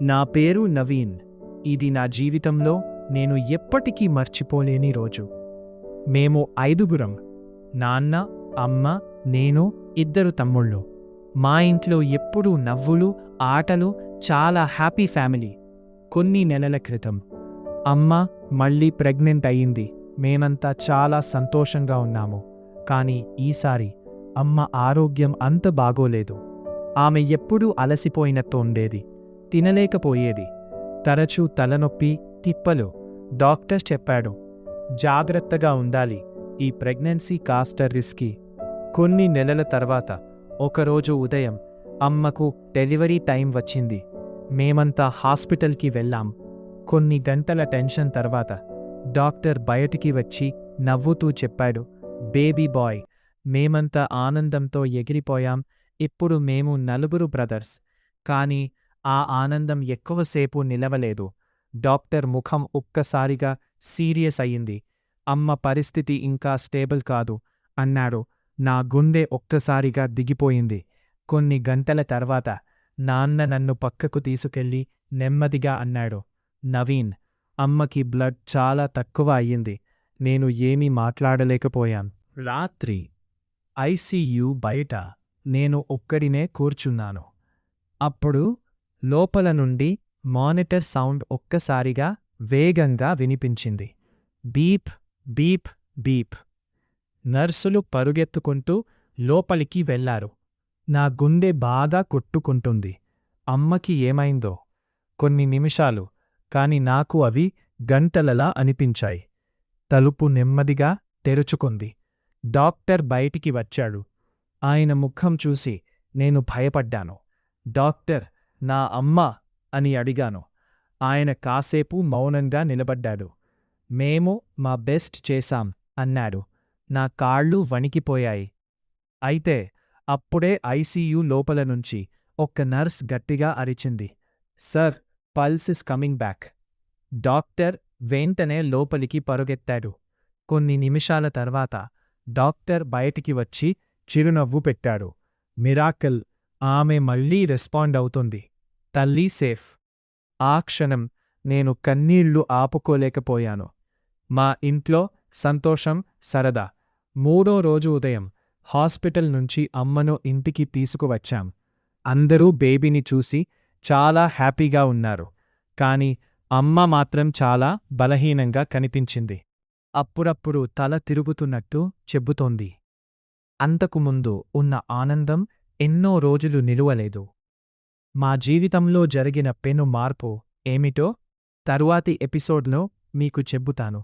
నా పేరు నవీన్. ఇది నా జీవితంలో నేను ఎప్పటికీ మర్చిపోలేని రోజు. మేము 5గురం: నాన్న, అమ్మ, నేను, 2 తమ్ముళ్ళు. మా ఇంట్లో ఎప్పుడూ నవ్వులు, ఆటలు, చాలా హ్యాపీ ఫ్యామిలీ. కొన్ని నెలల క్రితం అమ్మ మళ్ళీ ప్రెగ్నెంట్ అయ్యింది. మేమంతా చాలా సంతోషంగా ఉన్నాము. కానీ ఈసారి అమ్మ ఆరోగ్యం అంత బాగోలేదు. ఆమె ఎప్పుడూ అలసిపోయినట్టు ఉండేది, తినలేకపోయేది, తరచూ తలనొప్పి, తిప్పలు. డాక్టర్ చెప్పాడు, జాగ్రత్తగా ఉండాలి, ఈ ప్రెగ్నెన్సీ కాస్త రిస్కీ. కొన్ని నెలల తర్వాత ఒకరోజు ఉదయం అమ్మకు డెలివరీ టైం వచ్చింది. మేమంతా హాస్పిటల్కి వెళ్ళాం. కొన్ని గంటల టెన్షన్ తర్వాత డాక్టర్ బయటికి వచ్చి నవ్వుతూ చెప్పాడు, బేబీ బాయ్. మేమంతా ఆనందంతో ఎగిరిపోయాం. ఇప్పుడు మేము 4 బ్రదర్స్. కానీ ఆ ఆనందం ఎక్కువసేపు నిలవలేదు. డాక్టర్ ముఖం ఒక్కసారిగా సీరియస్ అయ్యింది. అమ్మ పరిస్థితి ఇంకా స్టేబుల్ కాదు అన్నాడు. నా గుండె ఒక్కసారిగా దిగిపోయింది. కొన్ని గంటల తర్వాత నాన్న నన్ను పక్కకు తీసుకెళ్లి నెమ్మదిగా అన్నాడు, నవీన్, అమ్మకి బ్లడ్ చాలా తక్కువ అయ్యింది. నేను ఏమీ మాట్లాడలేకపోయాను. రాత్రి ఐసీయూ బయట నేను ఒక్కడినే కూర్చున్నాను. అప్పుడు లోపల నుండి మానిటర్ సౌండ్ ఒక్కసారిగా వేగంగా వినిపించింది. Beep beep beep. నర్సులు పరుగెత్తుకుంటూ లోపలికి వెళ్లారు. నా గుండె బాగా కొట్టుకుంటుంది. అమ్మకి ఏమైందో? కొన్ని నిమిషాలు, కాని నాకు అవి గంటలలా అనిపించాయి. తలుపు నెమ్మదిగా తెరుచుకుంది. డాక్టర్ బయటికి వచ్చాడు. ఆయన ముఖం చూసి నేను భయపడ్డాను. డాక్టర్, నా అమ్మ అని అడిగాను. ఆయన కాసేపు మౌనంగా నిలబడ్డాడు. మేము మా బెస్ట్ చేశాం అన్నాడు. నా కాళ్ళు వణికిపోయాయి. అయితే అప్పుడే ఐసీయూ లోపల నుంచి ఒక్క నర్స్ గట్టిగా అరిచింది, sir, pulse is coming back. Doctor వెంటనే లోపలికి పరుగెత్తాడు. కొన్ని నిమిషాల తర్వాత డాక్టర్ బయటికి వచ్చి చిరునవ్వు పెట్టాడు. మిరాకిల్, ఆమె మళ్ళీ రెస్పాండ్ అవుతుంది. తల్లి సేఫ్. ఆ క్షణం నేను కన్నీళ్లు ఆపుకోలేకపోయాను. మా ఇంట్లో సంతోషం, సరదా. 3వ రోజు ఉదయం హాస్పిటల్ నుంచి అమ్మను ఇంటికి తీసుకువచ్చాం. అందరూ బేబీని చూసి చాలా హ్యాపీగా ఉన్నారు. కాని అమ్మ మాత్రం చాలా బలహీనంగా కనిపించింది. అప్పుడప్పుడు తల తిరుగుతున్నట్టు చెబుతోంది. అంతకుముందు ఉన్న ఆనందం ఎన్నో రోజులు నిలువలేదు. మా జీవితంలో జరిగిన పెను మార్పు ఏమిటో తరువాతి ఎపిసోడ్లో మీకు చెబుతాను.